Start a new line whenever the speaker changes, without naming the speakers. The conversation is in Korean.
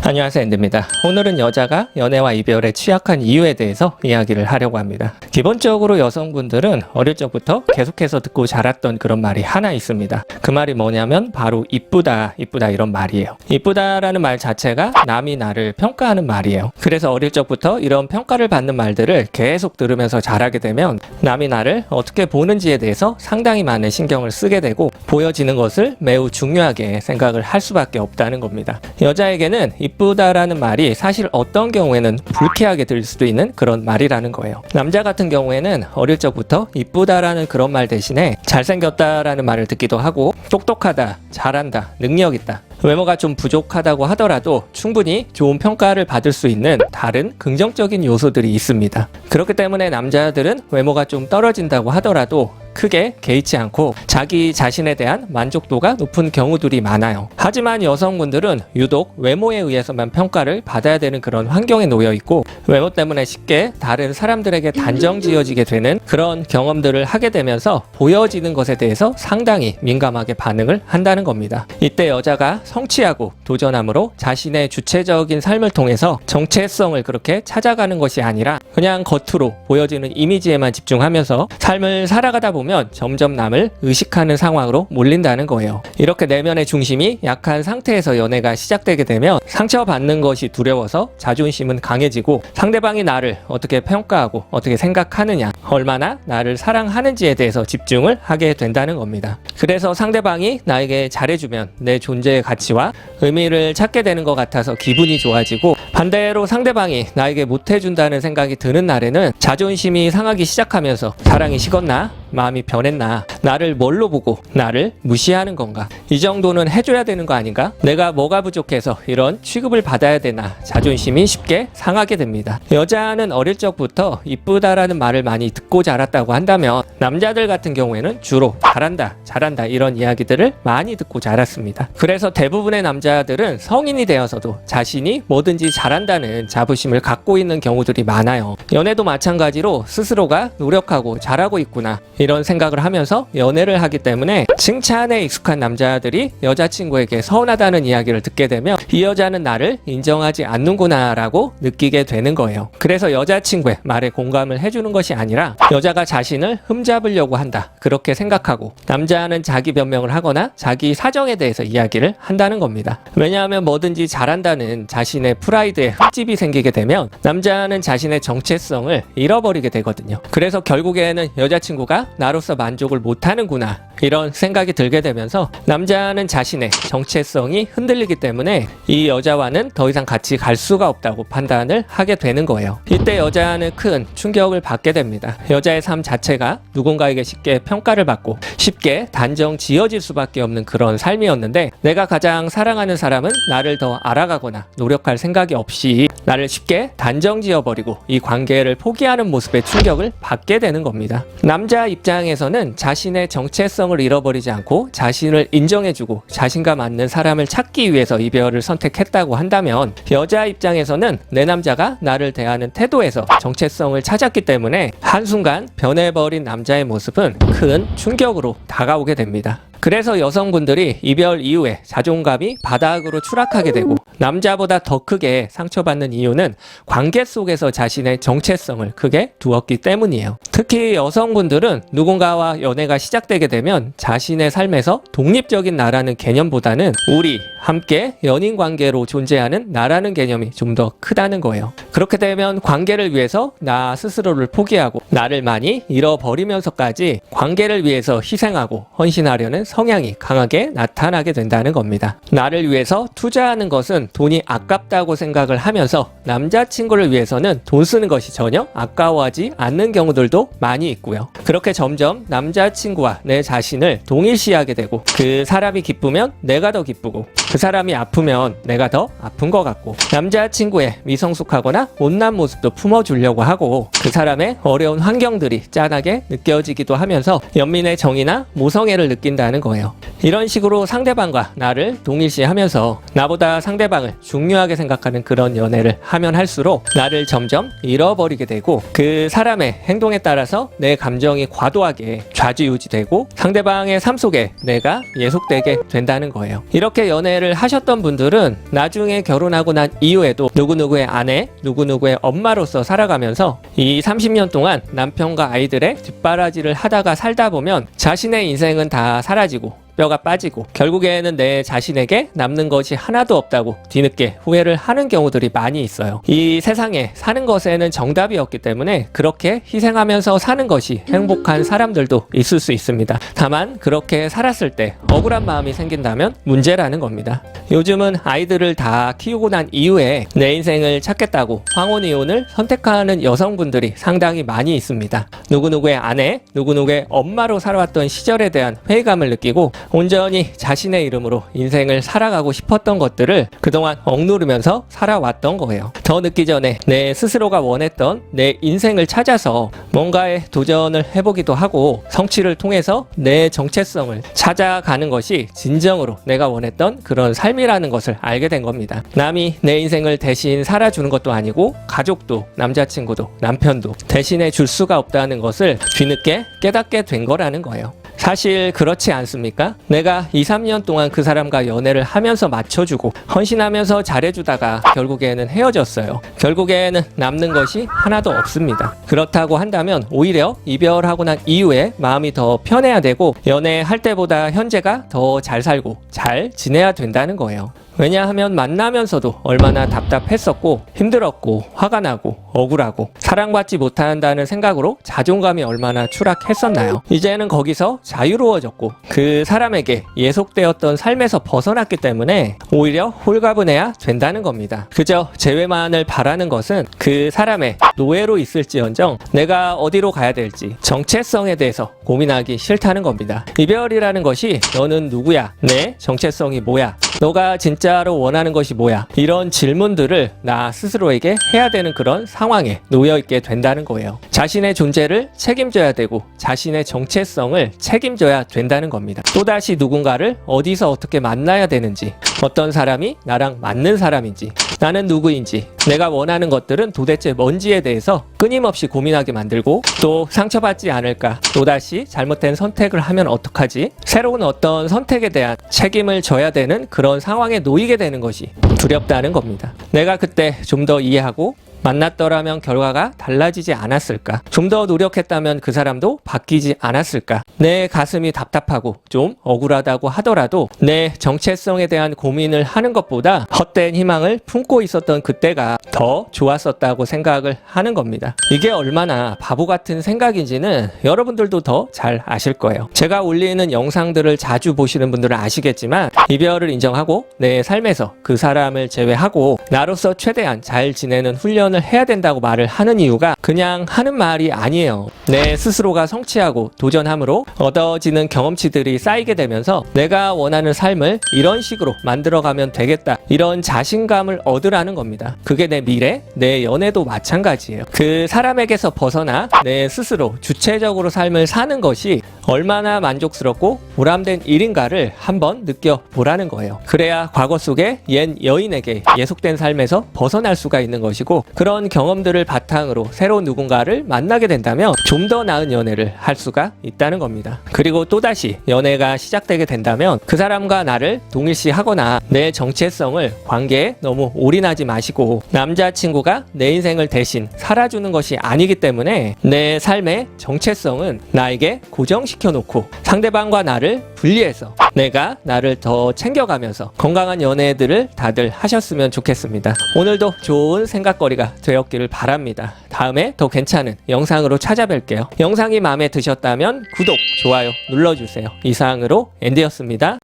안녕하세요, 앤드입니다. 오늘은 여자가 연애와 이별에 취약한 이유에 대해서 이야기를 하려고 합니다. 기본적으로 여성분들은 어릴 적부터 계속해서 듣고 자랐던 그런 말이 하나 있습니다. 그 말이 뭐냐면 바로 이쁘다, 이쁘다 이런 말이에요. 이쁘다라는 말 자체가 남이 나를 평가하는 말이에요. 그래서 어릴 적부터 이런 평가를 받는 말들을 계속 들으면서 자라게 되면 남이 나를 어떻게 보는지에 대해서 상당히 많은 신경을 쓰게 되고 보여지는 것을 매우 중요하게 생각을 할 수밖에 없다는 겁니다. 여자에게는 이쁘다라는 말이 사실 어떤 경우에는 불쾌하게 들릴 수도 있는 그런 말이라는 거예요. 남자 같은 경우에는 어릴 적부터 이쁘다라는 그런 말 대신에 잘생겼다라는 말을 듣기도 하고 똑똑하다, 잘한다, 능력 있다, 외모가 좀 부족하다고 하더라도 충분히 좋은 평가를 받을 수 있는 다른 긍정적인 요소들이 있습니다. 그렇기 때문에 남자들은 외모가 좀 떨어진다고 하더라도 크게 개의치 않고 자기 자신에 대한 만족도가 높은 경우들이 많아요. 하지만 여성분들은 유독 외모에 의해서만 평가를 받아야 되는 그런 환경에 놓여 있고 외모 때문에 쉽게 다른 사람들에게 단정 지어지게 되는 그런 경험들을 하게 되면서 보여지는 것에 대해서 상당히 민감하게 반응을 한다는 겁니다. 이때 여자가 성취하고 도전함으로 자신의 주체적인 삶을 통해서 정체성을 그렇게 찾아가는 것이 아니라 그냥 겉으로 보여지는 이미지에만 집중하면서 삶을 살아가다 보면 점점 남을 의식하는 상황으로 몰린다는 거예요. 이렇게 내면의 중심이 약한 상태에서 연애가 시작되게 되면 상처받는 것이 두려워서 자존심은 강해지고 상대방이 나를 어떻게 평가하고 어떻게 생각하느냐, 얼마나 나를 사랑하는지에 대해서 집중을 하게 된다는 겁니다. 그래서 상대방이 나에게 잘해주면 내 존재의 가치와 의미를 찾게 되는 것 같아서 기분이 좋아지고 반대로 상대방이 나에게 못해준다는 생각이 드는 날에는 자존심이 상하기 시작하면서 사랑이 식었나? 마음이 변했나? 나를 뭘로 보고 나를 무시하는 건가? 이 정도는 해줘야 되는 거 아닌가? 내가 뭐가 부족해서 이런 취급을 받아야 되나? 자존심이 쉽게 상하게 됩니다. 여자는 어릴 적부터 이쁘다라는 말을 많이 듣고 자랐다고 한다면 남자들 같은 경우에는 주로 잘한다, 잘한다 이런 이야기들을 많이 듣고 자랐습니다. 그래서 대부분의 남자들은 성인이 되어서도 자신이 뭐든지 잘한다는 자부심을 갖고 있는 경우들이 많아요. 연애도 마찬가지로 스스로가 노력하고 잘하고 있구나 이런 생각을 하면서 연애를 하기 때문에 칭찬에 익숙한 남자들이 여자친구에게 서운하다는 이야기를 듣게 되면 이 여자는 나를 인정하지 않는구나 라고 느끼게 되는 거예요. 그래서 여자친구의 말에 공감을 해주는 것이 아니라 여자가 자신을 흠잡으려고 한다 그렇게 생각하고 남자는 자기 변명을 하거나 자기 사정에 대해서 이야기를 한다는 겁니다. 왜냐하면 뭐든지 잘한다는 자신의 프라이드에 흠집이 생기게 되면 남자는 자신의 정체성을 잃어버리게 되거든요. 그래서 결국에는 여자친구가 나로서 만족을 못하는구나 이런 생각이 들게 되면서 남자는 자신의 정체성이 흔들리기 때문에 이 여자와는 더 이상 같이 갈 수가 없다고 판단을 하게 되는 거예요. 이때 여자는 큰 충격을 받게 됩니다. 여자의 삶 자체가 누군가에게 쉽게 평가를 받고 쉽게 단정 지어질 수밖에 없는 그런 삶이었는데 내가 가장 사랑하는 사람은 나를 더 알아가거나 노력할 생각이 없이 나를 쉽게 단정 지어버리고 이 관계를 포기하는 모습에 충격을 받게 되는 겁니다. 남자 입장에서는 자신의 정체성을 잃어버리지 않고 자신을 인정해주고 자신과 맞는 사람을 찾기 위해서 이별을 선택했다고 한다면 여자 입장에서는 내 남자가 나를 대하는 태도에서 정체성을 찾았기 때문에 한순간 변해버린 남자의 모습은 큰 충격으로 다가오게 됩니다. 그래서 여성분들이 이별 이후에 자존감이 바닥으로 추락하게 되고 남자보다 더 크게 상처받는 이유는 관계 속에서 자신의 정체성을 크게 두었기 때문이에요. 특히 여성분들은 누군가와 연애가 시작되게 되면 자신의 삶에서 독립적인 나라는 개념보다는 우리 함께 연인 관계로 존재하는 나라는 개념이 좀 더 크다는 거예요. 그렇게 되면 관계를 위해서 나 스스로를 포기하고 나를 많이 잃어버리면서까지 관계를 위해서 희생하고 헌신하려는 성향이 강하게 나타나게 된다는 겁니다. 나를 위해서 투자하는 것은 돈이 아깝다고 생각을 하면서 남자친구를 위해서는 돈 쓰는 것이 전혀 아까워하지 않는 경우들도 많이 있고요. 그렇게 점점 남자친구와 내 자신을 동일시하게 되고 그 사람이 기쁘면 내가 더 기쁘고 그 사람이 아프면 내가 더 아픈 것 같고 남자친구의 미성숙하거나 못난 모습도 품어주려고 하고 그 사람의 어려운 환경들이 짠하게 느껴지기도 하면서 연민의 정이나 모성애를 느낀다는 거예요. 이런 식으로 상대방과 나를 동일시하면서 나보다 상대방을 중요하게 생각하는 그런 연애를 하면 할수록 나를 점점 잃어버리게 되고 그 사람의 행동에 따라서 내 감정이 과도하게 좌지우지되고 상대방의 삶 속에 내가 예속되게 된다는 거예요. 이렇게 연애를 하셨던 분들은 나중에 결혼하고 난 이후에도 누구누구의 아내, 누구누구의 엄마로서 살아가면서 이 30년 동안 남편과 아이들의 뒷바라지를 하다가 살다 보면 자신의 인생은 다 사라지고 뼈가 빠지고 결국에는 내 자신에게 남는 것이 하나도 없다고 뒤늦게 후회를 하는 경우들이 많이 있어요. 이 세상에 사는 것에는 정답이 없기 때문에 그렇게 희생하면서 사는 것이 행복한 사람들도 있을 수 있습니다. 다만 그렇게 살았을 때 억울한 마음이 생긴다면 문제라는 겁니다. 요즘은 아이들을 다 키우고 난 이후에 내 인생을 찾겠다고 황혼이혼을 선택하는 여성분들이 상당히 많이 있습니다. 누구누구의 아내, 누구누구의 엄마로 살아왔던 시절에 대한 회의감을 느끼고 온전히 자신의 이름으로 인생을 살아가고 싶었던 것들을 그동안 억누르면서 살아왔던 거예요. 더 늦기 전에 내 스스로가 원했던 내 인생을 찾아서 뭔가에 도전을 해보기도 하고 성취를 통해서 내 정체성을 찾아가는 것이 진정으로 내가 원했던 그런 삶이라는 것을 알게 된 겁니다. 남이 내 인생을 대신 살아주는 것도 아니고 가족도 남자친구도 남편도 대신해 줄 수가 없다는 것을 뒤늦게 깨닫게 된 거라는 거예요. 사실 그렇지 않습니까? 내가 2, 3년 동안 그 사람과 연애를 하면서 맞춰주고 헌신하면서 잘해주다가 결국에는 헤어졌어요. 결국에는 남는 것이 하나도 없습니다. 그렇다고 한다면 오히려 이별하고 난 이후에 마음이 더 편해야 되고 연애할 때보다 현재가 더 잘 살고 잘 지내야 된다는 거예요. 왜냐하면 만나면서도 얼마나 답답했었고 힘들었고 화가 나고 억울하고 사랑받지 못한다는 생각으로 자존감이 얼마나 추락했었나요? 이제는 거기서 자유로워졌고 그 사람에게 예속되었던 삶에서 벗어났기 때문에 오히려 홀가분해야 된다는 겁니다. 그저 재회만을 바라는 것은 그 사람의 노예로 있을지언정 내가 어디로 가야 될지 정체성에 대해서 고민하기 싫다는 겁니다. 이별이라는 것이 너는 누구야? 내 정체성이 뭐야? 너가 진짜로 원하는 것이 뭐야? 이런 질문들을 나 스스로에게 해야 되는 그런 상황에 놓여있게 된다는 거예요. 자신의 존재를 책임져야 되고 자신의 정체성을 책임져야 된다는 겁니다. 또다시 누군가를 어디서 어떻게 만나야 되는지, 어떤 사람이 나랑 맞는 사람인지, 나는 누구인지, 내가 원하는 것들은 도대체 뭔지에 대해서 끊임없이 고민하게 만들고 또 상처받지 않을까, 또다시 잘못된 선택을 하면 어떡하지, 새로운 어떤 선택에 대한 책임을 져야 되는 그런 상황에 놓이게 되는 것이 두렵다는 겁니다. 내가 그때 좀 더 이해하고 만났더라면 결과가 달라지지 않았을까? 좀 더 노력했다면 그 사람도 바뀌지 않았을까? 내 가슴이 답답하고 좀 억울하다고 하더라도 내 정체성에 대한 고민을 하는 것보다 헛된 희망을 품고 있었던 그때가 더 좋았었다고 생각을 하는 겁니다. 이게 얼마나 바보 같은 생각인지는 여러분들도 더 잘 아실 거예요. 제가 올리는 영상들을 자주 보시는 분들은 아시겠지만 이별을 인정하고 내 삶에서 그 사람을 제외하고 나로서 최대한 잘 지내는 훈련을 해야 된다고 말을 하는 이유가 그냥 하는 말이 아니에요. 내 스스로가 성취하고 도전함으로 얻어지는 경험치들이 쌓이게 되면서 내가 원하는 삶을 이런 식으로 만들어가면 되겠다, 이런 자신감을 얻으라는 겁니다. 그게 내 미래, 내 연애도 마찬가지예요. 그 사람에게서 벗어나 내 스스로 주체적으로 삶을 사는 것이 얼마나 만족스럽고 보람된 일인가를 한번 느껴보라는 거예요. 그래야 과거 속에 옛 여인에게 예속된 삶에서 벗어날 수가 있는 것이고, 그런 경험들을 바탕으로 새로운 누군가를 만나게 된다면 좀 더 나은 연애를 할 수가 있다는 겁니다. 그리고 또다시 연애가 시작되게 된다면 그 사람과 나를 동일시하거나 내 정체성을 관계에 너무 올인하지 마시고, 남자친구가 내 인생을 대신 살아주는 것이 아니기 때문에 내 삶의 정체성은 나에게 고정시켜 놓고 상대방과 나를 분리해서 내가 나를 더 챙겨가면서 건강한 연애들을 다들 하셨으면 좋겠습니다. 오늘도 좋은 생각거리가 되었기를 바랍니다. 다음에 더 괜찮은 영상으로 찾아뵐게요. 영상이 마음에 드셨다면 구독, 좋아요 눌러주세요. 이상으로 앤디였습니다.